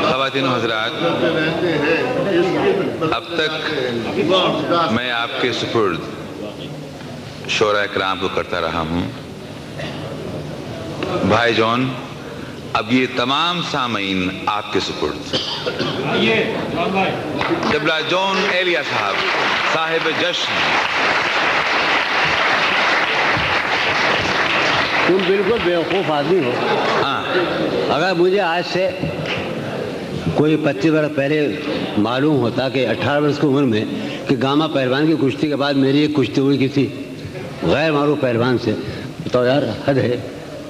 خواتین و حضرات، اب تک میں آپ کے سپرد شورا اکرام کو کرتا رہا ہوں. بھائی جان، اب یہ تمام سامعین آپ کے سپرد. قبلہ جون ایلیا صاحب جشن. تم بالکل بیوقوف آدمی ہو. اگر مجھے آج سے کوئی 25 برس پہلے معلوم ہوتا کہ 18 برس کی عمر میں کہ گاما پہلوان کی کشتی کے بعد میری ایک کشتی ہوئی کسی غیر معروف پہلوان سے، تو یار حد ہے.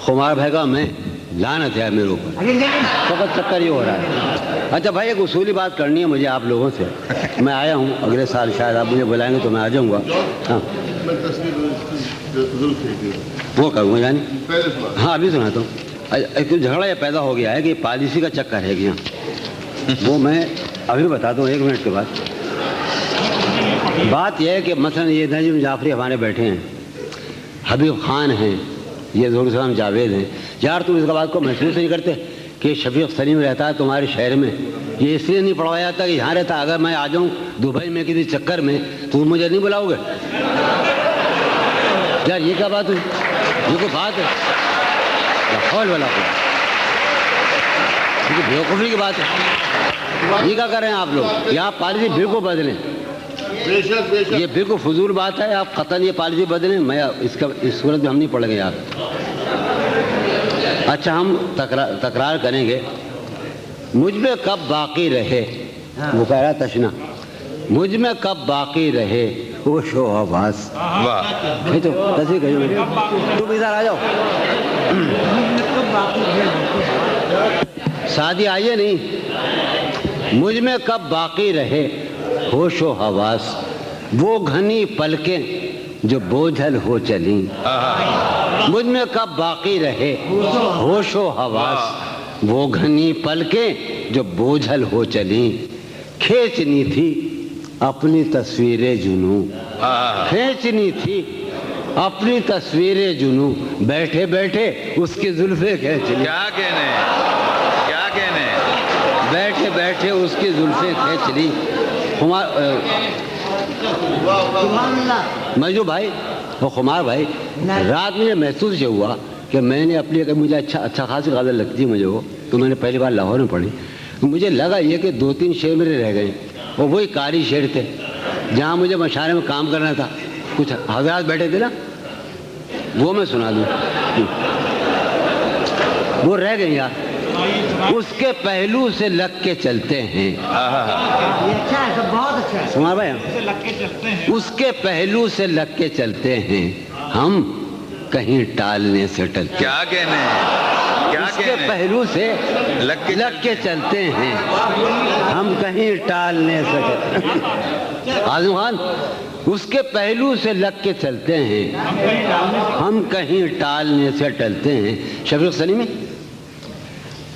خمار بھائی کا میں لعنت ہے میرے اوپر. فقط چکر یہ ہو رہا ہے. اچھا بھائی، ایک اصولی بات کرنی ہے مجھے آپ لوگوں سے. میں آیا ہوں، اگلے سال شاید آپ مجھے بلائیں گے تو میں آ جاؤں گا. ہاں وہ کروں گا یعنی. ہاں ابھی سناتا ہوں. ایک جھگڑا یہ پیدا ہو گیا ہے کہ پالیسی کا چکر ہے گیا. وہ میں ابھی بتاتا ہوں 1 منٹ کے بعد. بات یہ ہے کہ مثلا یہ نجم جعفری ہمارے بیٹھے ہیں، حبیب خان ہیں، یہ ظہور السلام جاوید ہیں. یار تم اس کا بات کو محسوس نہیں کرتے کہ شفیق سلیم رہتا ہے تمہارے شہر میں؟ یہ اس لیے نہیں پڑھوایا جاتا کہ یہاں رہتا. اگر میں آ جاؤں دبئی میں کسی چکر میں تو مجھے نہیں بلاؤ گے یار؟ یہ کیا بات ہوئی؟ یہ کوئی بات ہے؟ حول والا بیوقوفی کی بات ہے. یہ کیا کر رہے ہیں آپ لوگ؟ یہ آپ پالیسی بالکل بدلیں. یہ بالکل فضول بات ہے. آپ قطعاً یہ پالیسی بدلیں. میں اس صورت میں ہم نہیں پڑھیں گے یار. اچھا ہم تکرار کریں گے. مجھ میں کب باقی رہے، وہ کہہ رہا تشنا، مجھ میں کب باقی رہے ہوش و حواس. تو تصدیق کرو، تم ادھر آ جاؤ. شادی آئیے نہیں. مجھ میں کب باقی رہے ہوش و حواس، وہ گھنی پلکیں جو بوجھل ہو چلیں. مجھ میں کب باقی رہے ہوش و حواس، وہ گھنی پلکیں جو بوجھل ہو چلیں. کھینچنی تھی اپنی تصویر جنوں، کھینچنی تھی اپنی تصویر جنوں، بیٹھے بیٹھے اس کی زلفیں کھینچ لی. کیا کہنے، کیا کہنے، بیٹھے بیٹھے اس کی زلفیں کھینچ لی. مجھو بھائی، وہ خمار بھائی، رات میں محسوس یہ ہوا کہ میں نے اپنی، مجھے اچھا خاصی غزل لگتی ہے مجھے وہ، تو میں نے پہلی بار لاہور میں پڑھی. مجھے لگا یہ کہ 2-3 شعر میرے رہ گئے، اور وہی قاری شعر تھے جہاں مجھے مشاعرے میں کام کرنا تھا. کچھ حضرات بیٹھے تھے نا، وہ میں سنا دوں. وہ رہ گئے یار. اس کے پہلو سے لگ کے چلتے ہیں. سمار بھائی، اس کے پہلو سے لگ کے چلتے ہیں، ہم کہیں ٹالنے سے ٹلتے. کیا کہنے، اس کے پہلو سے لگ کے چلتے ہیں، ہم کہیں ٹالنے سے ٹلتے. اعظم خان، اس کے پہلو سے لگ کے چلتے ہیں، ہم کہیں ٹالنے سے ٹلتے ہیں. شفیق سلیمی،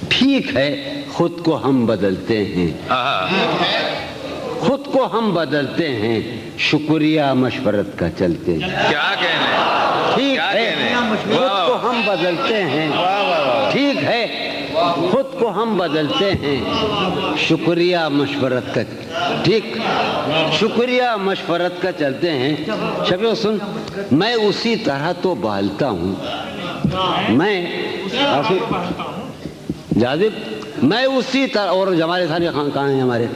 ٹھیک ہے خود کو ہم بدلتے ہیں، خود کو ہم بدلتے ہیں، شکریہ مشورت کا چلتے ہیں. کیا کہنے، ٹھیک ہے خود کو ہم بدلتے ہیں، ٹھیک ہے خود کو ہم بدلتے ہیں، شکریہ مشورت کا، ٹھیک، شکریہ مشورت کا چلتے ہیں. شفیق سن، میں اسی طرح تو بہلتا ہوں، میں جاذب، میں اسی طرح، اور جمال ثانی خان کہاں ہیں ہمارے،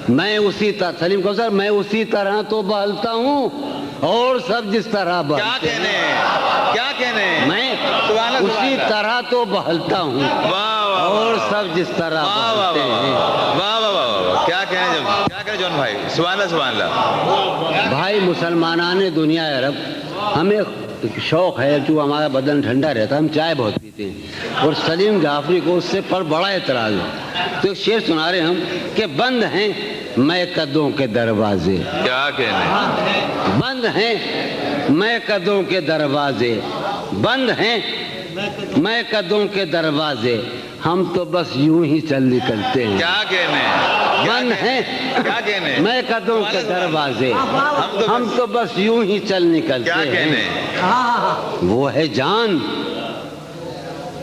میں اسی طرح، سلیم کوثر، میں اسی طرح تو بہلتا ہوں اور سب جس طرح بہلتے ہیں. کیا کہنے، کیا کہنے، میں اسی طرح تو بہلتا ہوں اور سب جس طرح بہلتے ہیں. واہ واہ واہ، کیا کہنے، کیا کہنے جون بھائی، سبحان اللہ سبحان اللہ. بھائی مسلمانان دنیا عرب، ہمیں شوق ہے کہ ہمارا بدن ٹھنڈا رہتا ہے، ہم چائے بہت پیتے ہیں، اور سلیم جعفری کو اس سے پر بڑا اعتراض ہے. تو ایک شعر سنا رہے ہم کہ بند ہیں میں قدوں کے دروازے. کیا کہنے، بند ہیں میں قدوں کے دروازے، بند ہیں میں قدوں کے دروازے، ہم تو بس یوں ہی چل نکلتے ہیں. کیا کہنے، بند ہیں کیا کہنے، میں قدوں کے دروازے، ہم تو بس یوں ہی چل نکلتے کیا کہنے. ہیں. وہ ہے جان.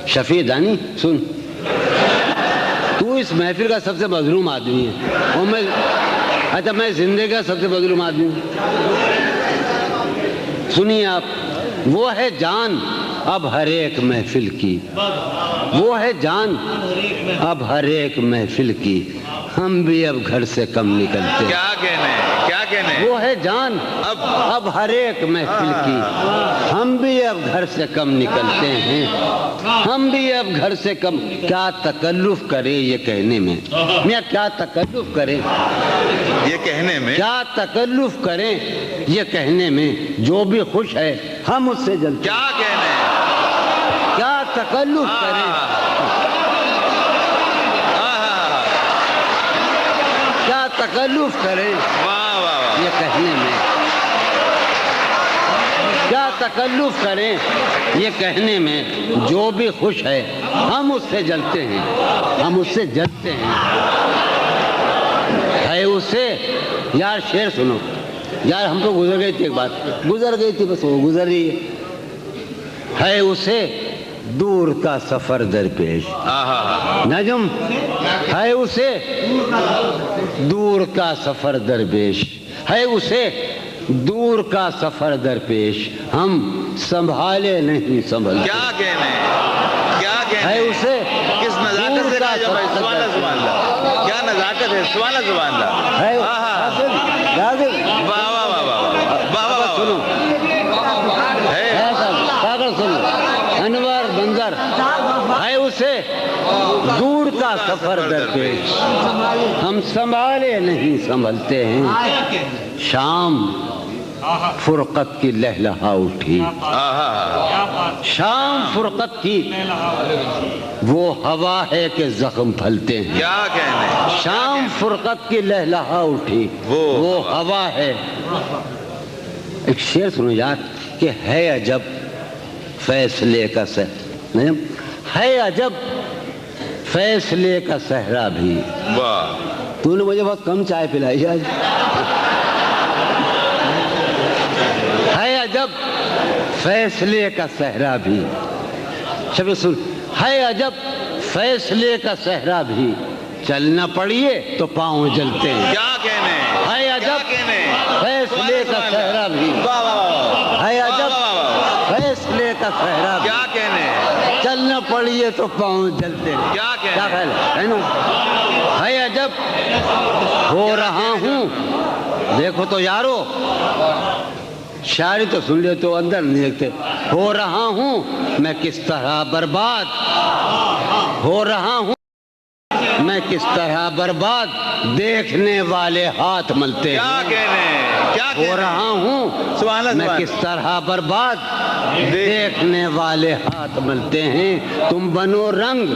شفیع دانی سن، تو اس محفل کا سب سے مظلوم آدمی ہے اور میں زندگی کا سب سے مظلوم آدمی ہوں. سنیے آپ، وہ ہے جان اب ہر ایک محفل کی، وہ ہے جان اب ہر ایک محفل کی، ہم بھی اب گھر سے کم نکلتے. کیا کہنے وہ ہے جان اب ہر ایک محفل کی، ہم بھی اب گھر سے کم نکلتے ہیں، ہم بھی اب گھر سے کم. کیا تکلف کرے یہ کہنے میں، میاں کیا تکلف کرے یہ کہنے میں، کیا تکلف کریں یہ کہنے میں، جو بھی خوش ہے ہم اس سے جلتے. کیا کہنے، کیا تکلف کریں، کیا تکلف کریں یہ کہنے میں، کیا تکلف کریں یہ کہنے میں، جو بھی خوش ہے ہم اس سے جلتے ہیں، ہم اس سے جلتے ہیں. ہے اسے یار، شعر سنو یار، ہم تو گزر گئی تھی، ایک بات گزر گئی تھی، بس وہ گزر رہی ہے اسے دور کا سفر درپیش. نجم، ہے اسے دور کا سفر درپیش، ہے اسے دور کا سفر درپیش، ہم سنبھالے نہیں سنبھلتے. کیا کہنے ہے اسے کس نزاکت سے کہا جا بھائی، سبحان اللہ سبحان اللہ، کیا نزاکت ہے، سبحان اللہ سبحان اللہ. ہے سنو پاگل سنو، انور بندر، ہے اسے دور کا سفر درپیش، ہم سنبھالے نہیں سنبھلتے ہیں. شام فرقت کی لہلہا اٹھی، شام فرقت کی وہ ہوا ہے کہ زخم پھلتے ہیں. کیا کہنے، شام فرقت کی لہلہا اٹھی وہ ہوا ہے. ایک شعر سنو یار کہ ہے عجب فیصلے کا ہے عجب فیصلے کا صحرا بھی. تو نے مجھے بہت کم چائے پلائی آج. ہے عجب فیصلے کا صحرا بھی، شب سن، ہے عجب فیصلے کا صحرا بھی، چلنا پڑیے تو پاؤں جلتے ہیں. کیا کہنے، ہے عجب فیصلے کا صحرا بھی، ہے عجب فیصلے کا صحرا بھی، کیا کہنے، چلنا پڑیے تو پاؤں جلتے ہیں. کیا کیا خیال ہے نا؟ ہے عجب ہو رہا ہوں، دیکھو تو یارو، شاعری تو سن لے تو اندر نہیں دیکھتے. ہو رہا ہوں میں کس طرح برباد، ہو رہا ہوں میں کس طرح برباد، دیکھنے والے ہاتھ ملتے ہیں. کیا ہو رہا ہوں میں کس طرح برباد، دیکھنے والے ہاتھ ملتے ہیں. تم بنو رنگ،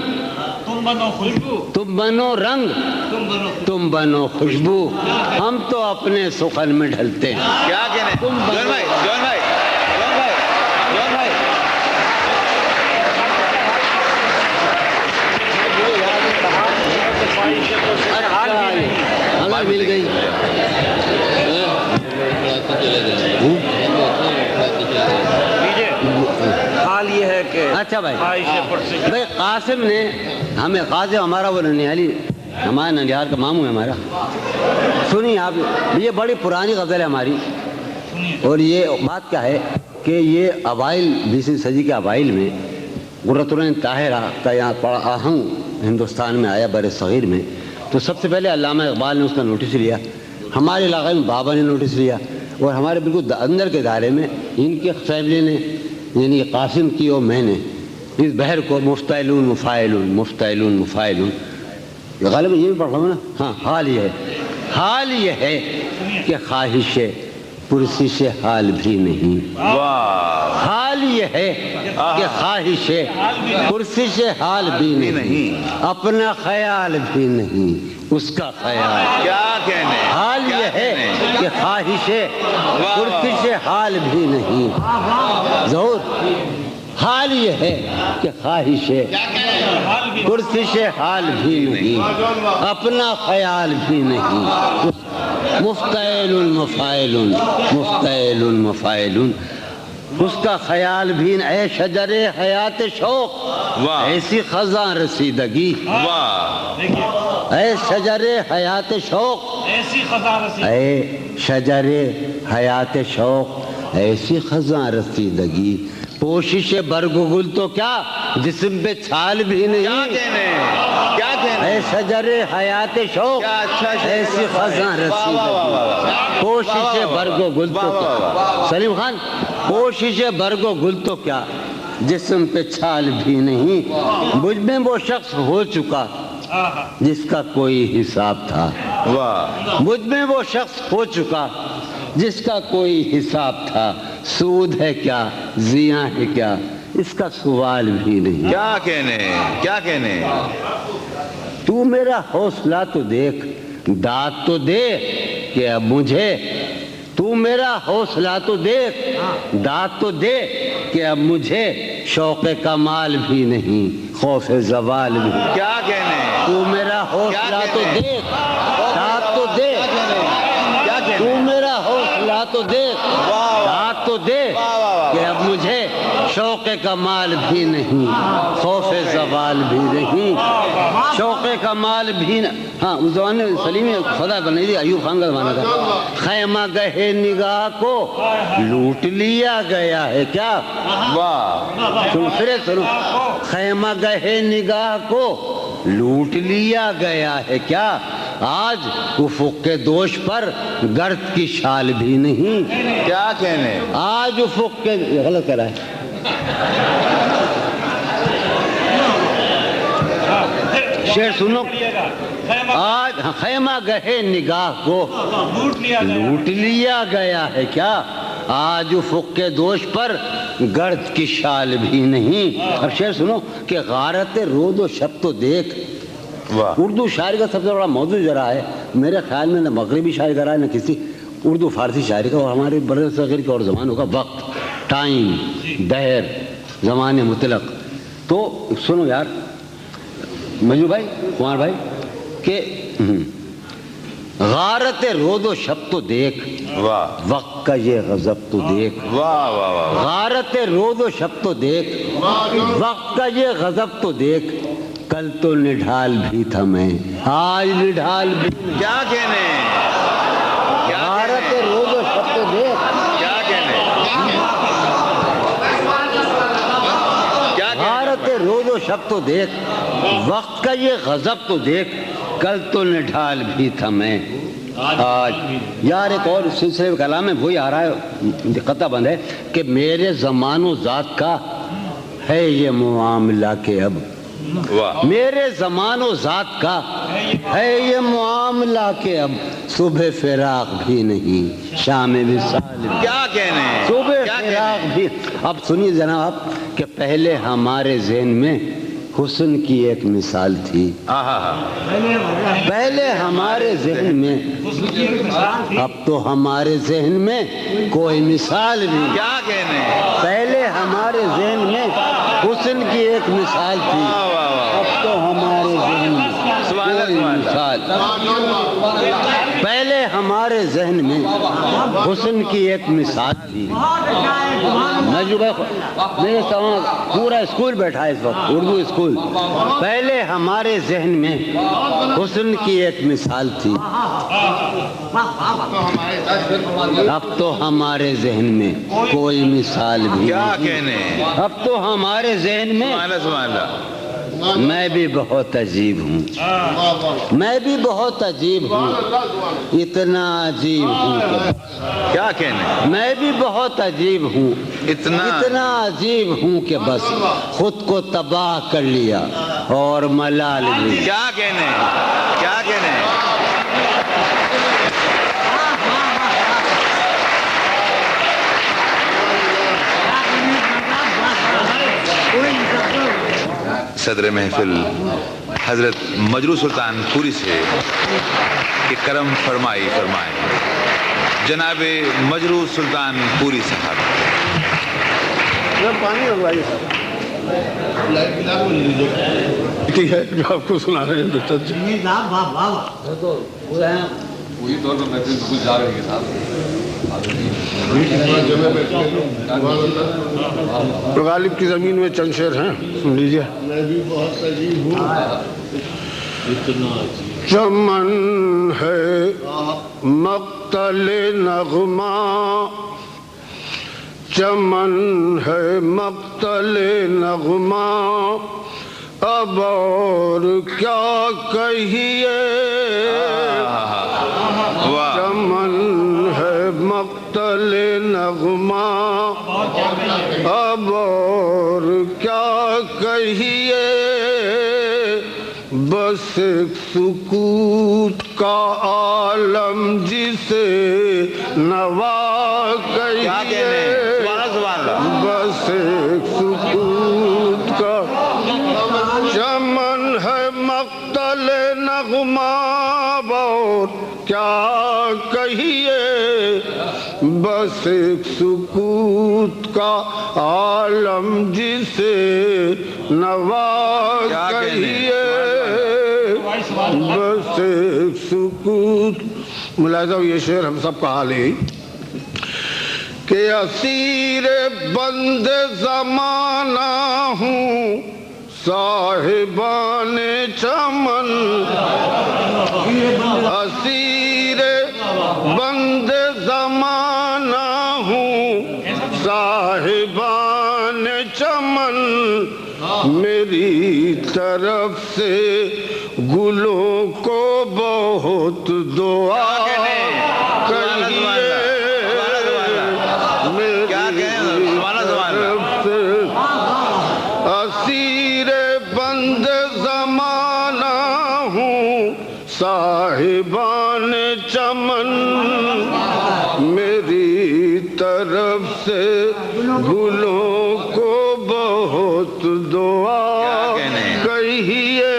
تم بنو رنگ، تم بنو خوشبو، ہم تو اپنے سخن میں ڈھلتے ہیں. کیا کہنے، تم جون بھائی، جون بھائی، جون بھائی، جون بھائی، مل گئی. حال یہ ہے کہ اچھا بھائی قاسم نے ہمیں، قاسم ہمارا وہ ننیالی، ہمارا ننیال کا ماموں ہے ہمارا. سنیے آپ، یہ بڑی پرانی غزل ہے ہماری، اور یہ بات کیا ہے کہ یہ اوائل 20ویں صدی کے اوائل میں قرۃ العین طاہرہ کا یہاں بڑا آہنگ ہندوستان میں آیا، بر صغیر میں. تو سب سے پہلے علامہ اقبال نے اس کا نوٹس لیا، ہمارے علاقے میں بابا نے نوٹس لیا، اور ہمارے بالکل اندر کے دائرے میں ان کے فیملی نے، یعنی قاسم کی اور میں نے اس بحر کو مفتعلون مفاعلون مفتعلون مفاعلون، غالب یہ بھی پڑھ رہا ہوں نا. ہاں، حال یہ ہے کہ خواہش پرسش حال بھی نہیں. حال یہ ہے کہ خواہش پرسش حال بھی نہیں، اپنا خیال بھی نہیں اس کا خیال. کیا کہنے، حال یہ ہے کہ خواہش پرسش حال بھی نہیں. ظہور، حال یہ ہے کہ خواہش پرسش حال بھی نہیں، اپنا خیال بھی نہیں. مفتعل مفاعل مفتعل مفاعل. اس کا خیال بھی اے شجر حیات شوق واہ ایسی خزاں رسیدگی واہ اے شجر حیات شوق ایسی خزاں رسیدگی اے شجر حیات شوق ایسی خزاں رسیدگی پوشش برگ و گل تو کیا جسم پہ چھال بھی کیا نہیں کہنے کیا کہنے اے شجر حیات شوق کیا اچھا شعر ایسی خزاں رسیدگی پوشش برگ و گل تو کیا سلیم خان پوشش برگ و گل تو کیا جسم پہ چھال بھی نہیں مجھ میں وہ شخص ہو چکا جس کا کوئی حساب تھا واہ مجھ میں وہ شخص ہو چکا جس کا کوئی حساب تھا سود ہے کیا زیاں ہے کیا اس کا سوال بھی نہیں کیا کہنے کیا کہنے تو میرا حوصلہ تو دیکھ داد تو دے کہ اب مجھے تو میرا حوصلہ تو دیکھ داد تو دے کہ اب مجھے شوق کمال بھی نہیں خوف زوال بھی کیا کہنے تو میرا حوصلہ تو دیکھ داد تو دے کیا کہنے تو میرا حوصلہ تو دیکھ داد تو دے کہ اب مجھے شوق کمال بھی نہیں خوف زوال بھی نہیں شوق کمال بھی ہاں اس زمانے سلیم خدا بنائی تھی ایوب خان کا زمانہ تھا خیمہ گہے نگاہ کو لوٹ لیا گیا ہے کیا واہ سنو پھر سنو خیمہ گہے نگاہ کو لوٹ لیا گیا ہے کیا آج افق کے دوش پر گرد کی شال بھی نہیں کیا کہنے آج افق کے غلط کرا ہے شعر سنو آج خیمہ گہے نگاہ کو لوٹ لیا گیا ہے کیا آج افق کے دوش پر گرد کی شال بھی نہیں اب شعر سنو کہ غارت رود و شب تو دیکھ واہ اردو شاعری کا سب سے بڑا موضوع ذرا ہے میرے خیال میں نہ مغربی شاعری کا رہا ہے نہ کسی اردو فارسی شاعری کا اور ہمارے بر صغیر کے اور زمانوں کا وقت ٹائم دہر زمان مطلق تو سنو یار مجنو بھائی کمار بھائی کہ غارت رود و شب تو دیکھ واہ وقت کا یہ غضب تو دیکھ واہ واہ واہ غارت رود و شب تو دیکھ وقت کا یہ غضب تو دیکھ کل تو نڈھال بھی تھا میں آج نڈھال بھی نہیں کیا کہنے غارت رود و شب تو دیکھ کیا کہنے غارت رود و شب تو دیکھ وقت کا یہ غضب تو دیکھ کل تو نڈھال بھی تھا میں آج یار ایک اور سلسلے کلام میں وہی آ رہا ہے قطع بند ہے کہ میرے زمان و ذات کا ہے یہ معاملہ کہ اب واہ میرے زمان و ذات کا ہے یہ معاملہ کہ اب صبح فراق بھی نہیں شام وصال بھی کیا کہنے صبح کیا فراق بھی اب سنیے جناب کہ پہلے ہمارے ذہن میں حسن کی ایک مثال تھی پہلے ہمارے ذہن میں اب تو ہمارے ذہن میں کوئی مثال نہیں کیا کہنے پہلے ہمارے ذہن میں حسن کی ایک مثال تھی اب تو ہمارے ذہن میں کوئی مثال پہلے ہمارے ذہن میں حسن کی ایک مثال تھی میرے ساتھ پورا اسکول بیٹھا ہے اس وقت اردو اسکول پہلے ہمارے ذہن میں حسن کی ایک مثال تھی اب تو ہمارے ذہن میں کوئی مثال بھی کیا نہیں کہنے اب تو ہمارے ذہن میں سبحان اللہ میں بھی بہت عجیب ہوں میں بھی بہت عجیب ہوں اتنا عجیب ہوں کہ کیا کہنے میں بھی بہت عجیب ہوں اتنا عجیب ہوں کہ بس خود کو تباہ کر لیا اور ملال بھی کیا کہنے کیا کہنے صدر محفل حضرت مجروح سلطان پوری سے کہ کرم فرمائیں جناب مجروح سلطان پوری صاحب پانی لگوائیے ہے جو آپ کو سنا رہے ہیں دکتر جی وہی طور پر محفل بالکل جا رہی ہے صاحب غالب کی زمین میں چند شعر ہیں، سن لیجیے۔ چمن ہے مقتل نغمہ، چمن ہے مقتل نغمہ، اب اور کیا کہیے، چمن ہے مقتل نغمہ، اب اور کیا کہیے، بس ایک سکوت کا عالم جسے نوا کہیے، بس ایک سکوت کا، چمن ہے مقتل نغمہ، اور کیا کہیے، بس ایک سکوت کا عالم جسے نوا کہیے، بس ایک سکوت۔ ملاحظہ یہ شعر ہم سب کا حال ہے کہ اسیر بند زمانہ ہوں، صاحبان چمن، اسیر بند زمانہ ہوں، صاحبان چمن، میری طرف سے گلوں کو بہت دعا کہیے، میری طرف سے اسیر بند زمانہ ہوں، صاحبان چمن، میری طرف سے گلوں کو بہت دعا کہیے،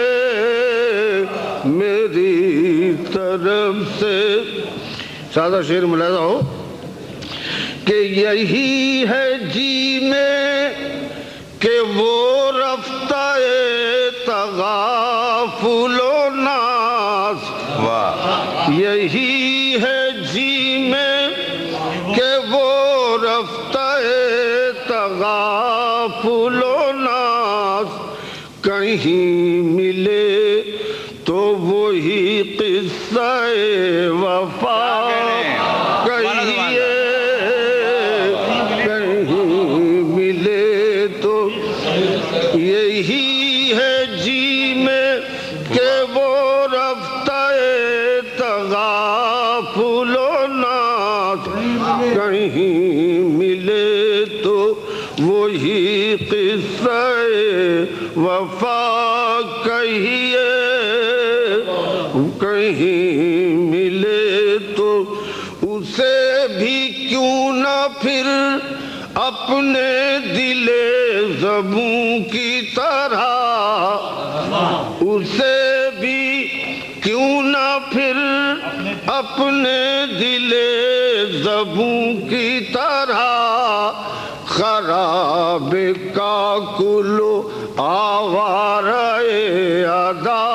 میری طرف سے۔ سادہ شعر ملاحظہ ہو کہ یہی ہے جی میں کہ وہ رفتہ تغافل و ناز، یہی ہے جی میں کہ وہ رفتہ تغافل و ناز، کہیں ملے تو وہی قصہ وفا کہیے، کہیں ملے تو یہی ہے جی میں کہ وہ رفتہ تغافل و ناز، کہیں ملے تو وہی قصہ وفا کہیے، کہیں ملے تو اسے بھی کیوں نہ پھر اپنے دل زبوں کی طرح، اسے بھی کیوں نہ پھر اپنے دل زبوں کی طرح، خراب کاکل آوارہ ادا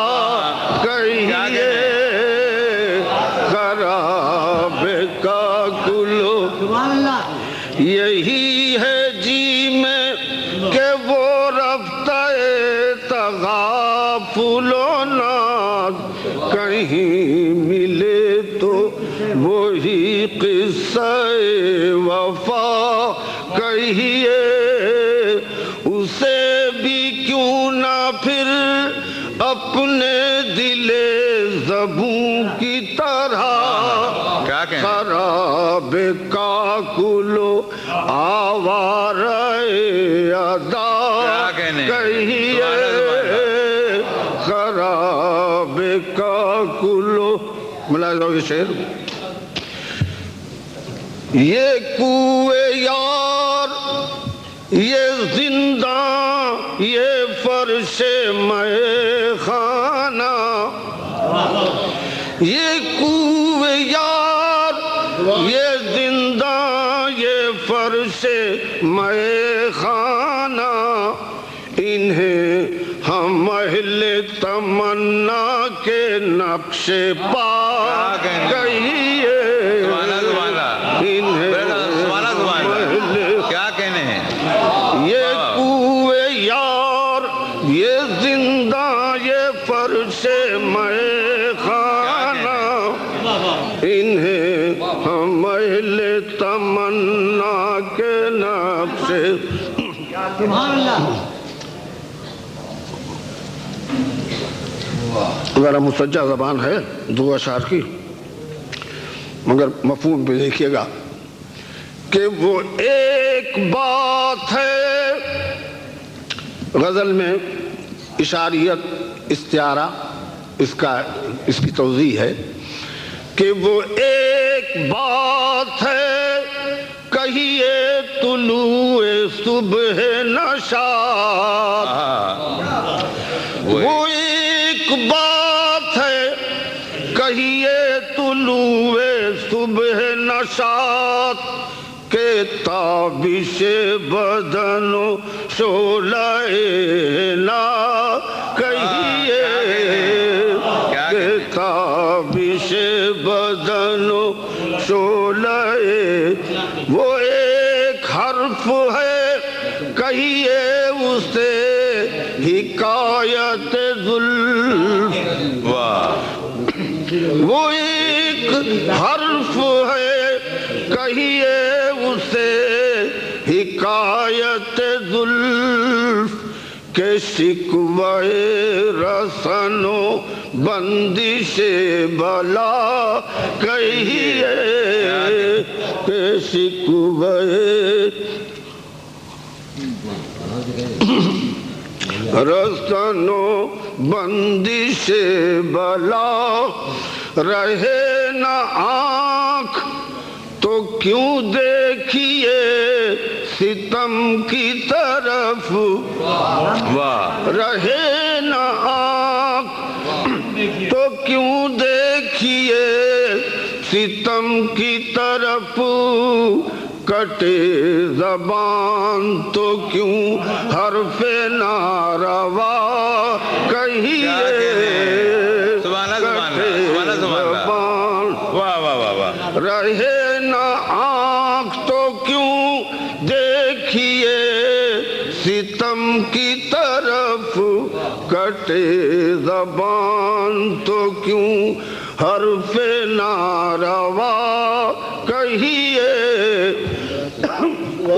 کہیے، خراب کاکل، یہی ہے جی میں کہ وہ رفتہ تغافل و ناز، کہیں ملے تو وہی قصہ وفا کہیے، اسے بھی کیوں نہ پھر اپنے دل زبوں کی طرح، خراب کاکل آوارہ ادا کہیے، خراب کاکل۔ ملاحظہ ہو یہ شعر، یہ کوئے یار، یہ زنداں، یہ فرش مے خانہ، یہ کوئے یار، یہ زنداں، یہ فرش مے خانہ، انہیں ہم اہل تمنا کے نقش پا کہیے، در سے میں خانہ انہیں ہم اہل تمنا کے نقش ذرا مسجع زبان ہے دو اشعار کی، مگر مفہوم پہ دیکھیے گا کہ وہ ایک بات ہے، غزل میں اشاریت استعارہ اس کی توضیح ہے کہ وہ ایک بات ہے کہیے طلوع صبح نشاط، وہ ایک بات ہے کہیے طلوع صبح نشاط کہ تابش بدن و شعلہ نا کہیے کہ تابش بدن و شعلہ، وہ ایک حرف ہے کہیے اسے حکایت زلف، وہ ایک حرف ہے کہیے اسے حکایت زلف کہ شکوہ رسن و بندش بلا کہیے کہ شکوہ رسن و بندش بلا، رہے نہ آنکھ تو کیوں دیکھیے ستم کی طرف، رہے نہ آنکھ تو کیوں دیکھیے ستم کی طرف، کٹے زبان تو کیوں حرف ناروا کہیے، کٹے زبان رہے نہ آنکھ تو کیوں دیکھیے ستم کی طرف، کٹے زبان تو کیوں حرف ناروا کہیے۔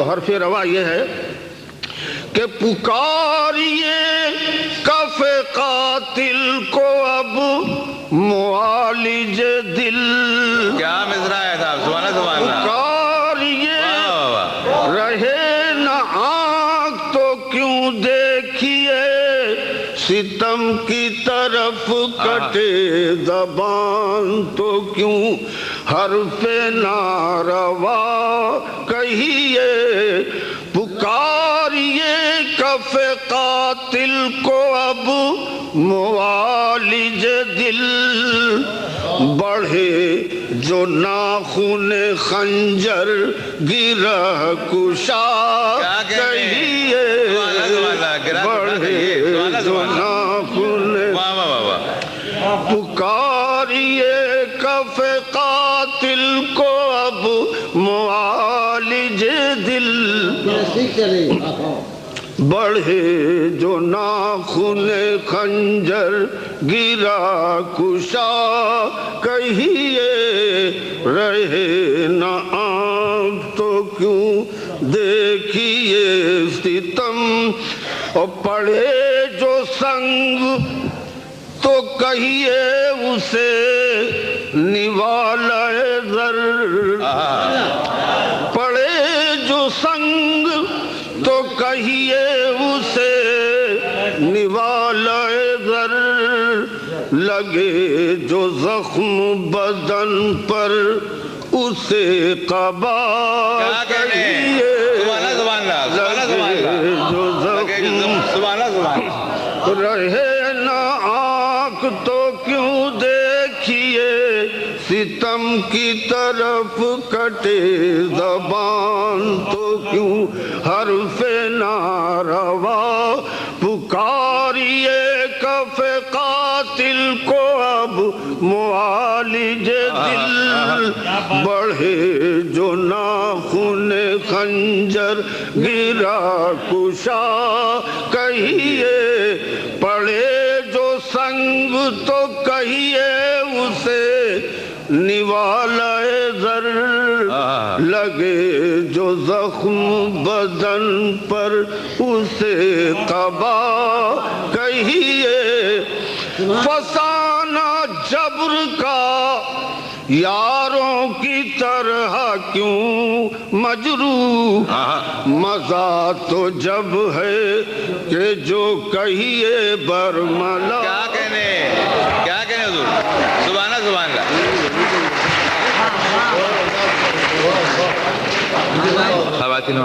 حرف روا یہ ہے کہ پکاریے کف قاتل کو اب معالج دل، کیا مصرع ہے صاحب، سبحان اللہ، پکاریے رہے نہ آنکھ تو کیوں دیکھیے ستم کی طرف، کٹے زبان تو کیوں حرف ناروا کہیے، پکاریے کف قاتل کو اب معالج دل، بڑھے جو ناخن خنجر گرہ کشا کہیے، بڑھے جو ناخن، پکاریے کف قاتل کو اب معالج دل، بڑھے جو ناخن خنجر گرا کشا کہیے، رہے نہ آنکھ تو کیوں دیکھیے ستم، اور پڑھے جو سنگ تو کہیے اسے نوالہ زر، پڑھے جو سنگ تو کہیے اسے نوالہ زر، لگے جو زخم بدن پر اسے قبا کہیے، لگے جو زخم رہے نہ آنکھ تو کیوں دیکھیے ستم کی طرف، کٹے زبان تو کیوں حرف ناروا، پکاریے کف قاتل کو اب معالج دل، بڑھے جو ناخن خنجر گرا کشا کہیے، پڑھے جو سنگ جنگ تو کہیے اسے نوالۂ زر، لگے جو زخم بدن پر اسے قبا کہیے، فسانہ جبر کا یاروں کی طرح کیوں مجروح، مزہ تو جب ہے کہ جو کہیے برملا۔ کیا کہنے حضور، سبحان اللہ سبحان اللہ۔ خواتین